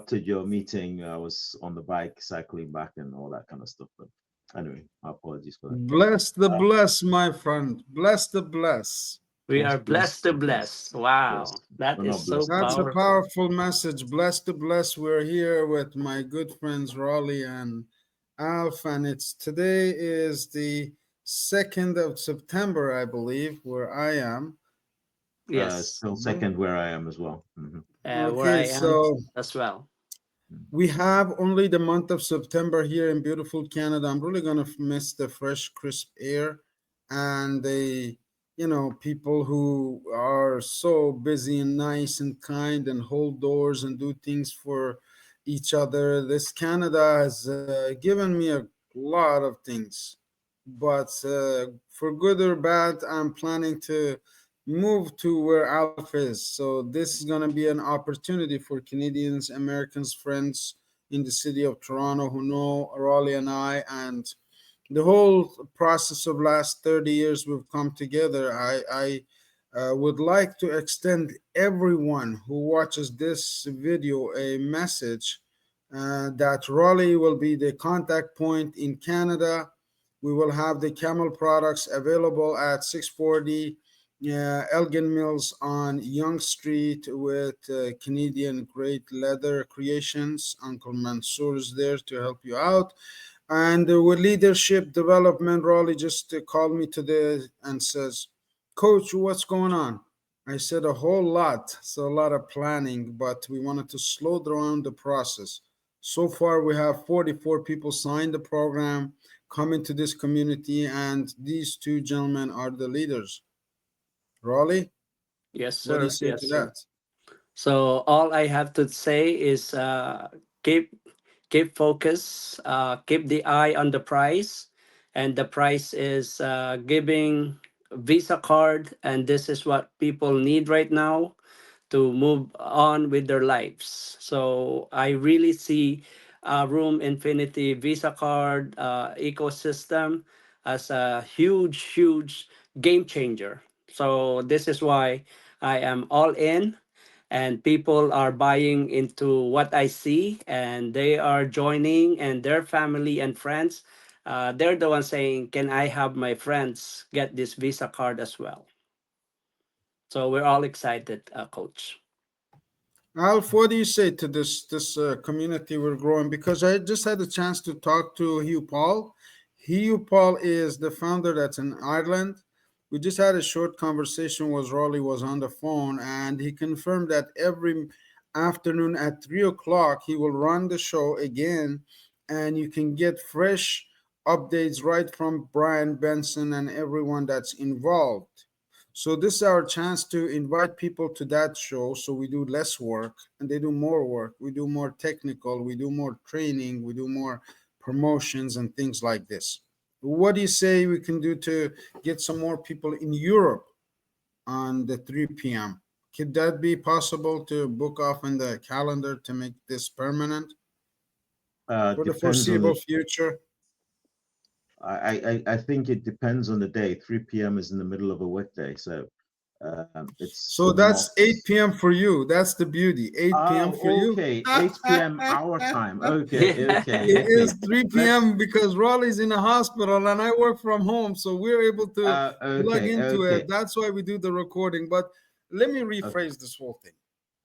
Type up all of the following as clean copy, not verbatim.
interrupted your meeting. I was on the bike cycling back and all that kind of stuff. But anyway, my apologies for that. Bless the bless, my friend. Bless the bless. We Bless, are blessed to bless. bless. Wow, Yes, that we're is not so blessed That's a enough. powerful. powerful message. Bless the bless. We're here with my good friends Raleigh and Alf, and it's today is the 2nd of September, I believe, where I am. Yes, Still Mhm. second where I am as well. where I Okay, am so as well. we have only the month of September here in beautiful Canada. I'm really gonna miss the fresh, crisp air and the people who are so busy and nice and kind and hold doors and do things for each other. This Canada has given me a lot of things, but for good or bad, I'm planning to move to where Alf is. So this is going to be an opportunity for Canadians, Americans, friends in the city of Toronto who know Raleigh and I, and the whole process of last 30 years we've come together. I would like to extend everyone who watches this video a message that Raleigh will be the contact point in Canada. We will have the Camel products available at 640 Elgin Mills on Yonge Street with Canadian Great Leather Creations. Uncle Mansour is there to help you out. And with leadership development, Raleigh just called me today and says, Coach, what's going on? I said a whole lot, so a lot of planning, but we wanted to slow down the process. So far, we have 44 people signed the program, come into this community, and these two gentlemen are the leaders. Raleigh, Yes, what do you sir. say Yes, to sir. that? So all I have to say is keep keep focus, keep the eye on the prize, and the prize is giving Visa card, and this is what people need right now to move on with their lives. So I really see Room Infinity Visa card ecosystem as a huge, huge game changer. So this is why I am all in, and people are buying into what I see, and they are joining, and their family and friends. They're the ones saying, "Can I have my friends get this Visa card as well?" So we're all excited, Coach. Alf, what do you say to this community we're growing? Because I just had a chance to talk to Hugh Paul. Hugh Paul is the founder that's in Ireland. We just had a short conversation with Raleigh was on the phone, and he confirmed that every afternoon at 3 o'clock he will run the show again, and you can get fresh updates right from Bryan Benson and everyone that's involved. So this is our chance to invite people to that show so we do less work and they do more work. We do more technical, we do more training, we do more promotions and things like this. What do you say we can do to get some more people in Europe on the 3 p.m.? Could that be possible to book off in the calendar to make this permanent for the Depends on foreseeable the. future? I think it depends on the day. 3 p.m. is in the middle of a workday, so it's So not. that's 8 p.m. for you. That's the beauty. 8 p.m. for Oh, you. okay. 8 p.m. our time. Okay, It okay, is okay. 3 Let's. p.m. because Raleigh's in a hospital and I work from home, so we're able to plug Okay, into it. okay, That's why we do the recording. But let me okay, rephrase this whole thing.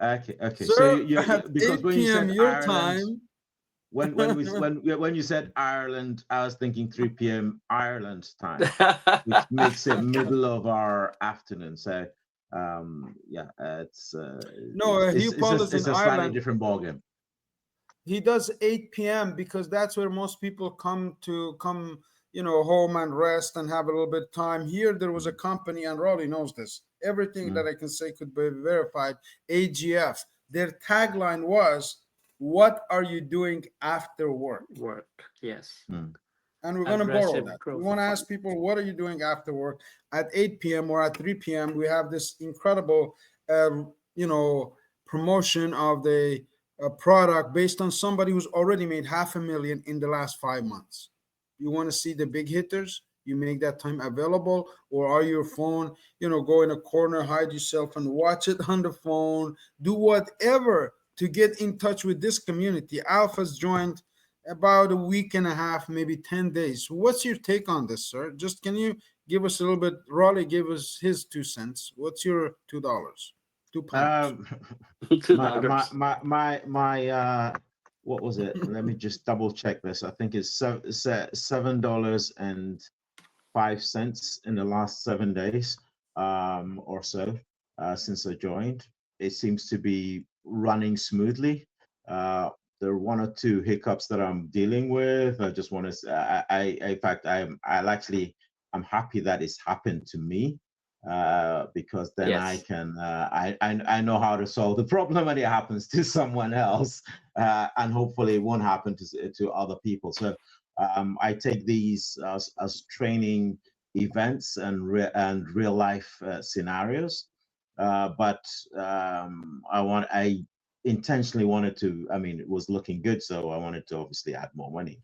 okay. So Sir, at because when you 8 p.m. said your Ireland, time, when you said Ireland, I was thinking 3 p.m. Ireland time, which makes it middle of our afternoon. So, yeah, no, Hugh Paul is in it's a slightly Ireland. different ballgame. He does 8 p.m. because that's where most people come, home and rest and have a little bit of time. Here, there was a company, and Raleigh knows this. Everything that Mm, I can say could be verified. AGF. Their tagline was, "What are you doing after work?" Work, yes. mm. And we're going to borrow Aggressive that. We growth want to of ask fund. people, what are you doing after work? At 8 p.m. or at 3 p.m., we have this incredible, uh, you know, promotion of the product based on somebody who's already made 500,000 in the last 5 months. You want to see the big hitters? You make that time available, or are your phone, go in a corner, hide yourself and watch it on the phone. Do whatever to get in touch with this community. Alpha's joined about a week and a half, maybe 10 days. What's your take on this, sir? Just can you give us a little bit? Raleigh gave us his 2 cents. What's your $2? £2. $2. What was it? Let me just double check this. I think it's $7.05 in the last 7 days or so since I joined. It seems to be running smoothly. There are 1 or 2 hiccups that I'm dealing with. I just want to. In fact, I'm happy that it's happened to me because then I can. I know how to solve the problem when it happens to someone else, and hopefully it won't happen to other people. So I take these as training events and real life scenarios. But I intentionally wanted to. I mean, it was looking good, so I wanted to obviously add more money.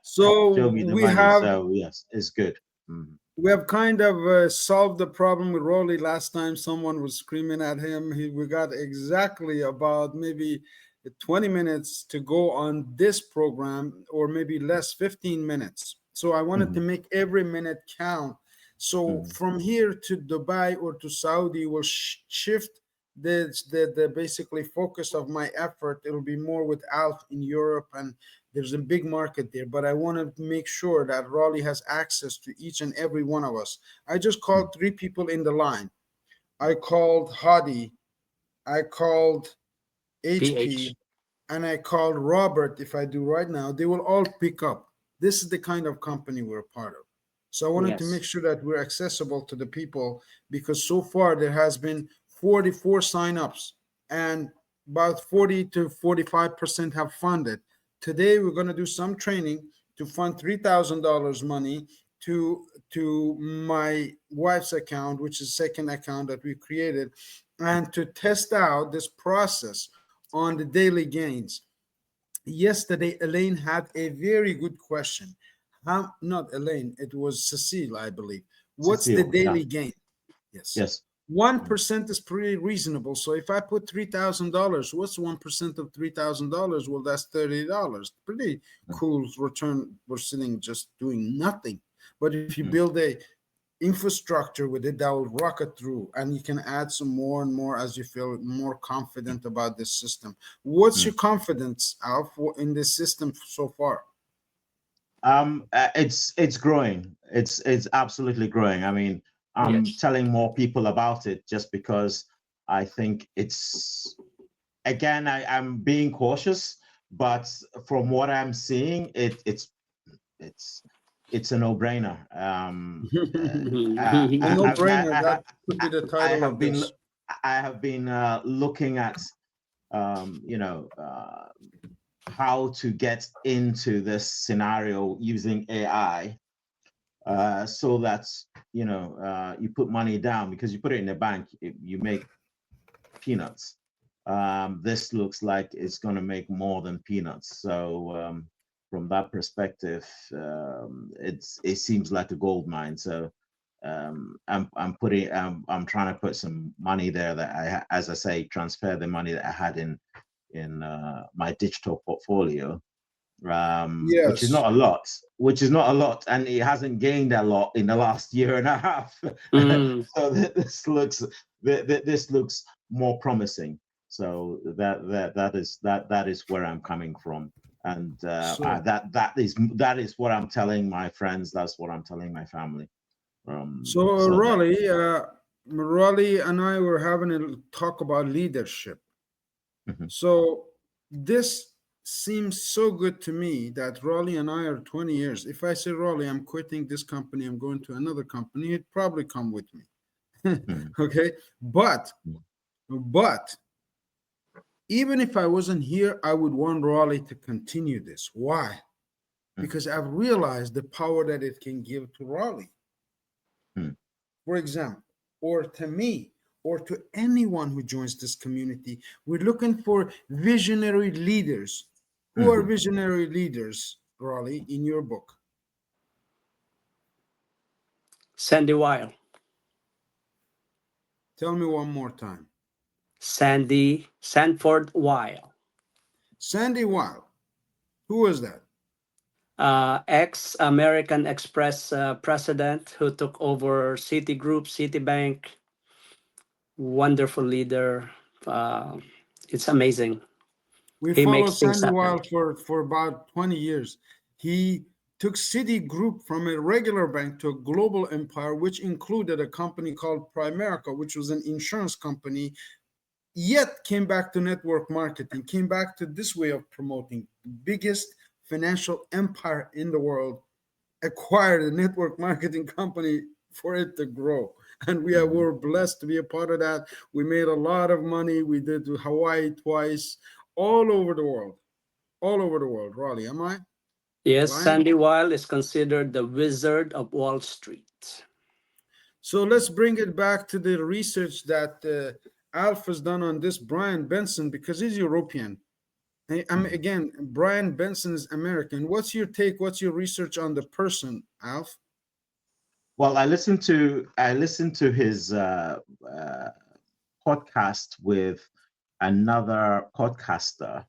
So Show me the we money. have So yes, it's good. Mhm. we have kind of solved the problem with Rolly. Last time someone was screaming at him, we got exactly about maybe 20 minutes to go on this program, or maybe less, 15 minutes. So I wanted to make every minute count. So from here to Dubai or to Saudi will shift the basically focus of my effort. It'll be more with Alf in Europe, and there's a big market there, but I want to make sure that Raleigh has access to each and every one of us. I just called 3 people in the line. I called Hadi, I called HP, and I called Robert. If I do right now, they will all pick up. This is the kind of company we're part of. So I wanted to make sure that we're accessible to the people, because so far there has been 44 signups and about 40 to 45% have funded. Today we're going to do some training to fund $3,000 money to my wife's account, which is second account that we created, and to test out this process on the daily gains. Yesterday, Elaine had a very good question. How, not Elaine, it was Cecile, I believe. What's the daily gain? Yes. 1% is pretty reasonable. So if I put $3,000, what's 1% of $3,000? Well, that's $30. Pretty cool return. We're sitting just doing nothing. But if you build a infrastructure with it, that will rocket through, and you can add some more and more as you feel more confident about this system. What's your confidence, Alf, in this system so far? It's growing. It's absolutely growing. I mean, I'm telling more people about it just because I think it's, again, I'm being cautious, but from what I'm seeing, it's a no-brainer. A no-brainer. That could be the title of this. I have been looking at, how to get into this scenario using AI, so that you put money down, because you put it in the bank, you make peanuts. This looks like it's going to make more than peanuts. So from that perspective, it seems like a gold mine. So I'm trying to put some money there that as I say, transfer the money that I had in my digital portfolio, which is not a lot, and it hasn't gained a lot in the last year and a half. So this looks more promising. So that is where I'm coming from, and that is what I'm telling my friends. That's what I'm telling my family. Raleigh and I were having a talk about leadership. So this seems so good to me that Raleigh and I are 20 years. If I say, Raleigh, I'm quitting this company, I'm going to another company, he'd probably come with me. Okay. But even if I wasn't here, I would want Raleigh to continue this. Why? Because I've realized the power that it can give to Raleigh. For example, or to me, or to anyone who joins this community, we're looking for visionary leaders. Who are visionary leaders, Raleigh, in your book? Sandy Weil. Tell me one more time. Sanford Weil, Sandy Weil. Who was that? ex-American Express president who took over Citigroup, Citibank. Wonderful leader. Uh, it's amazing. We He followed makes things Sandy happen. Weil for about 20 years. He took Citigroup from a regular bank to a global empire, which included a company called Primerica, which was an insurance company, yet came back to network marketing, came back to this way of promoting. The biggest financial empire in the world acquired a network marketing company for it to grow. And were blessed to be a part of that. We made a lot of money. We did Hawaii twice, all over the world. All over the world. Raleigh, am I Yes, lying? Sandy Weil is considered the Wizard of Wall Street. So let's bring it back to the research that Alf has done on this Bryan Benson, because he's European. Again, Bryan Benson is American. What's your take? What's your research on the person, Alf? Well, I listened to his podcast with another podcaster,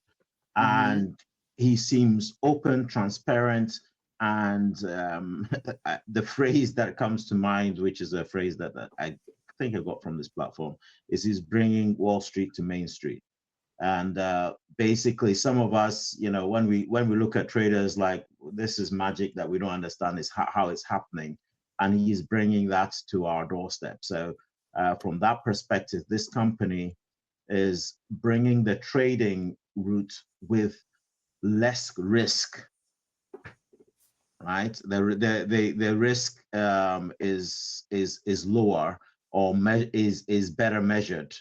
and he seems open, transparent, and the phrase that comes to mind, which is a phrase that I think I got from this platform, is he's bringing Wall Street to Main Street. And basically, some of us, when we look at traders, like, this is magic that we don't understand is how it's happening, and he's bringing that to our doorstep. So from that perspective, this company is bringing the trading route with less risk, right? The risk is lower, or is better measured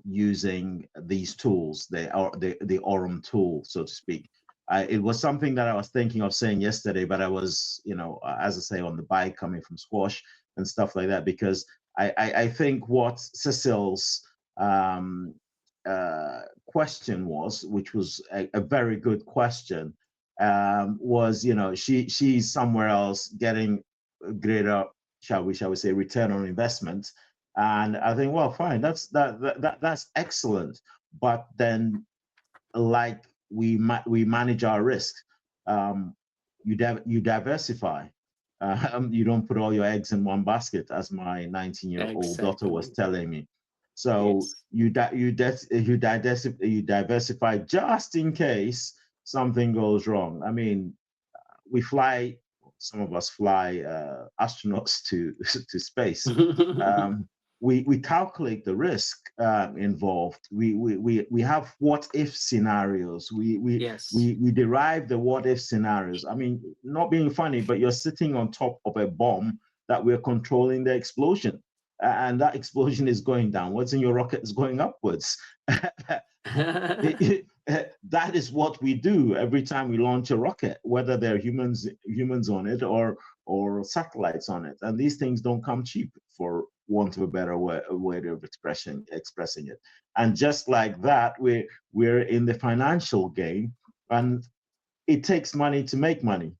using these tools, the Aurum tool, so to speak. It was something that I was thinking of saying yesterday, but I was, as I say, on the bike coming from squash and stuff like that, because I think what Cecil's question was, which was a very good question, was, she's somewhere else getting greater, shall we say, return on investment. And I think, well, fine, that's excellent. But then, like, we manage our risk. You diversify. You don't put all your eggs in one basket, as my 19-year-old daughter was telling me. So yes, you diversify just in case something goes wrong. I mean, some of us fly astronauts to space. We calculate the risk involved. We have what if scenarios. We derive the what if scenarios. I mean, not being funny, but you're sitting on top of a bomb that we're controlling the explosion, and that explosion is going downwards, and your rocket is going upwards. That is what we do every time we launch a rocket, whether they're humans on it or satellites on it. And these things don't come cheap, for want of a better way of expressing it. And just like that, we're in the financial game, and it takes money to make money.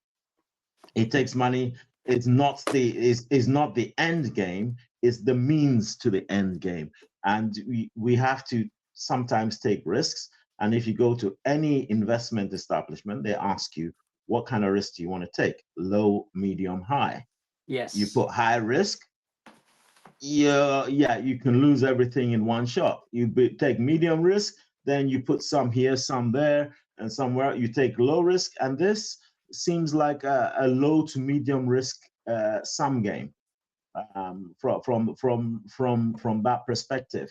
It takes money. It's not the end game. It's the means to the end game. And we have to sometimes take risks. And if you go to any investment establishment, they ask you, what kind of risk do you want to take? Low, medium, high. Yes. You put high risk, you can lose everything in one shot. You take medium risk, then you put some here, some there, and somewhere. You take low risk, and this seems like a low to medium risk sum game. From that perspective,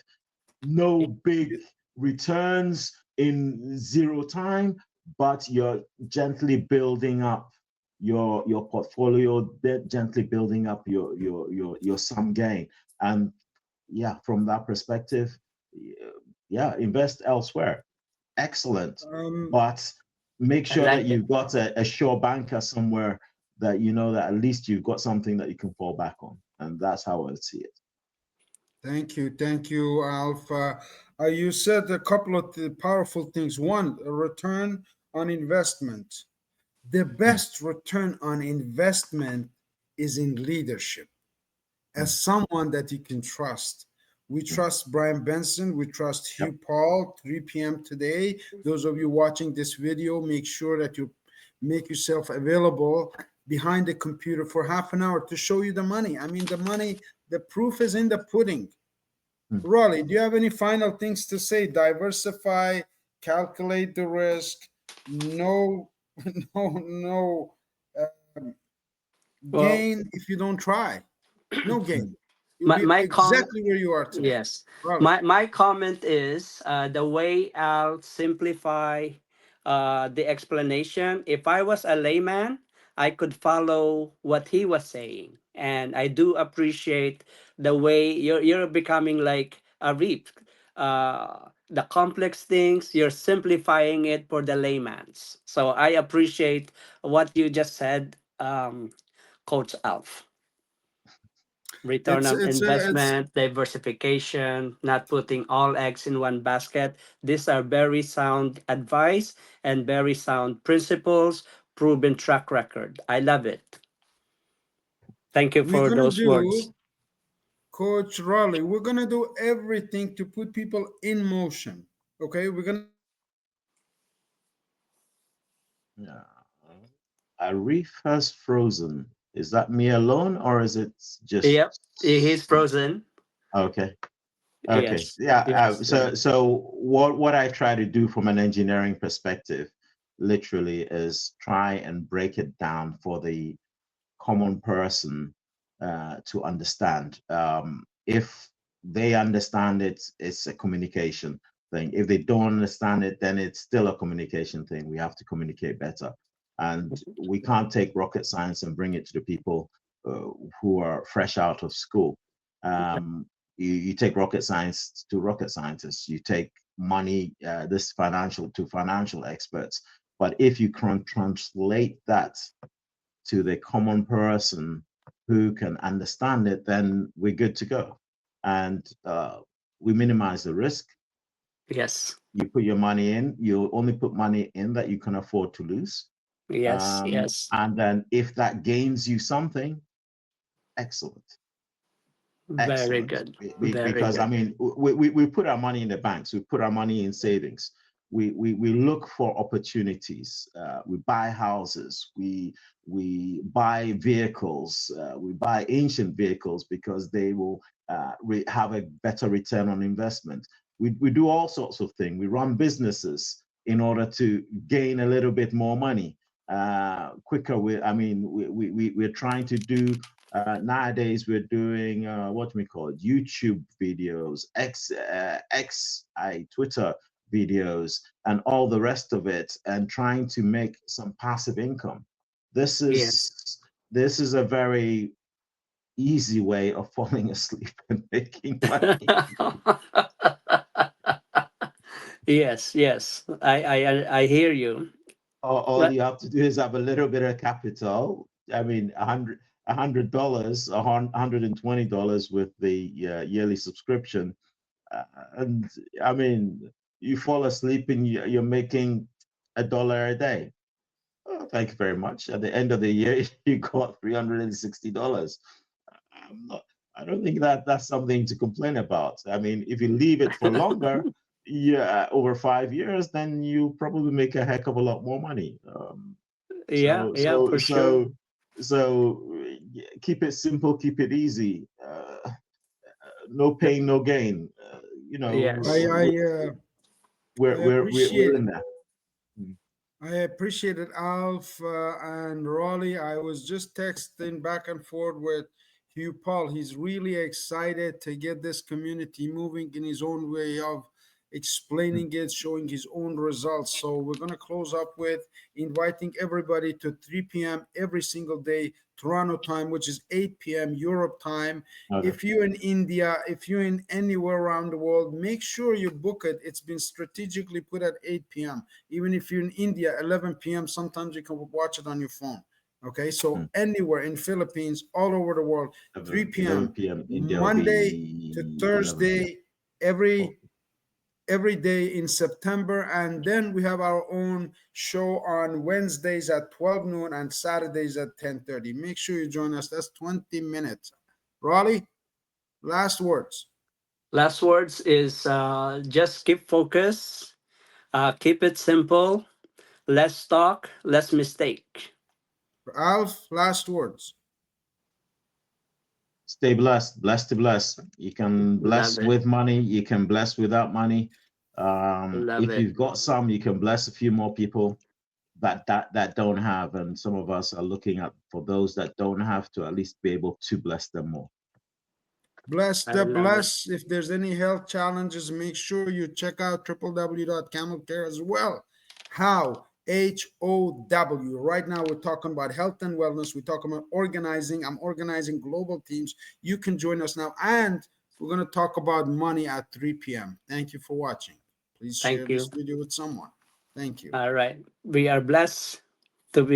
no big returns in zero time, but you're gently building up your portfolio, gently building up your sum gain. And from that perspective, invest elsewhere. Excellent. But make sure that you've got a sure banker somewhere, that that at least you've got something that you can fall back on. And that's how I see it. Thank you, Alf. You said a couple of powerful things. One, a return on investment. The best return on investment is in leadership, as someone that you can trust. We trust Bryan Benson. We trust Hugh Paul, 3 p.m. today. Those of you watching this video, make sure that you make yourself available behind the computer for half an hour to show you the money. I mean, the money, the proof is in the pudding. Raleigh, do you have any final things to say? Diversify, calculate the risk, no, no Well, gain if you don't try. No gain. You'll my be my com exactly where you are today. yes, Raleigh. my comment is the way I'll simplify the explanation. If I was a layman, I could follow what he was saying, and I do appreciate the way you're becoming like Arif. The complex things you're simplifying it for the layman's. So I appreciate what you just said, Coach Alf. Return on It's investment, diversification, not putting all eggs in one basket. These are very sound advice and very sound principles, proven track record. I love it. Thank you we're for gonna those words. do, Coach Raleigh, we're gonna do everything to put people in motion. Okay, we're gonna Yeah. Arif has frozen. Is that me alone, or is it just Yep, he's frozen. okay? Okay. Yes, Yeah. yes, So what I try to do from an engineering perspective, literally, is try and break it down for the common person to understand. If they understand it, it's a communication thing. If they don't understand it, then it's still a communication thing. We have to communicate better. And we can't take rocket science and bring it to the people who are fresh out of school. You take rocket science to rocket scientists, you take money, this financial to financial experts. But if you can translate that to the common person who can understand it, then we're good to go. And we minimize the risk. yes, You put your money in, you only put money in that you can afford to lose. yes, yes. And then if that gains you something, excellent. Very Excellent. good, very Because I good. mean, we put our money in the banks, we put our money in savings. We look for opportunities. We buy houses. We buy vehicles. We buy ancient vehicles because they will have a better return on investment. We do all sorts of things. We run businesses in order to gain a little bit more money quicker. We're trying to do nowadays we're doing what we call it, YouTube videos, Twitter videos, and all the rest of it, and trying to make some passive income. This Yes. is a very easy way of falling asleep and making money. Yes, yes. I hear you. All But you have to do is have a little bit of capital. I mean, $100, $120 with the yearly subscription, and I mean, you fall asleep and you're making $1 a day. Oh, thank you very much. At the end of the year, you got $360. I'm not, I don't think that that's something to complain about. I mean, if you leave it for longer, yeah, over 5 years, then you probably make a heck of a lot more money. yeah, yeah, for sure. Keep it simple, keep it easy. No pain, no gain. You know, Yes. I we're appreciate in there. Mm. I appreciate it, Alf and Raleigh. I was just texting back and forth with Hugh Paul. He's really excited to get this community moving in his own way of explaining it, showing his own results. So we're going to close up with inviting everybody to 3 p.m. every single day, Toronto time, which is 8 p.m. Europe time. Okay. If you're in India, if you're in anywhere around the world, make sure you book it. It's been strategically put at 8 p.m. Even if you're in India, 11 p.m., sometimes you can watch it on your phone. Okay, so Mm. anywhere in Philippines, all over the world, 3 11 p.m. p.m. India will Monday to be 11 p.m. Thursday, every day in September. And then we have our own show on Wednesdays at 12 noon and Saturdays at 10:30. Make sure you join us. That's 20 minutes. Raleigh, last words. Last words is just keep focus, keep it simple, less talk, less mistake. Alf, last words. Stay blessed, blessed to bless. You can bless Love it. with money, you can bless without money. Love If it. you've got some, you can bless a few more people that don't have. And some of us are looking at for those that don't have to at least be able to bless them more. Bless I the love it. bless. If there's any health challenges, make sure you check out www.camelcare as well. How? HOW. Right now, we're talking about health and wellness. We're talking about organizing. I'm organizing global teams. You can join us now. And we're going to talk about money at 3 p.m. Thank you for watching. Please share Thank you. this video with someone. Thank you. All right. We are blessed to be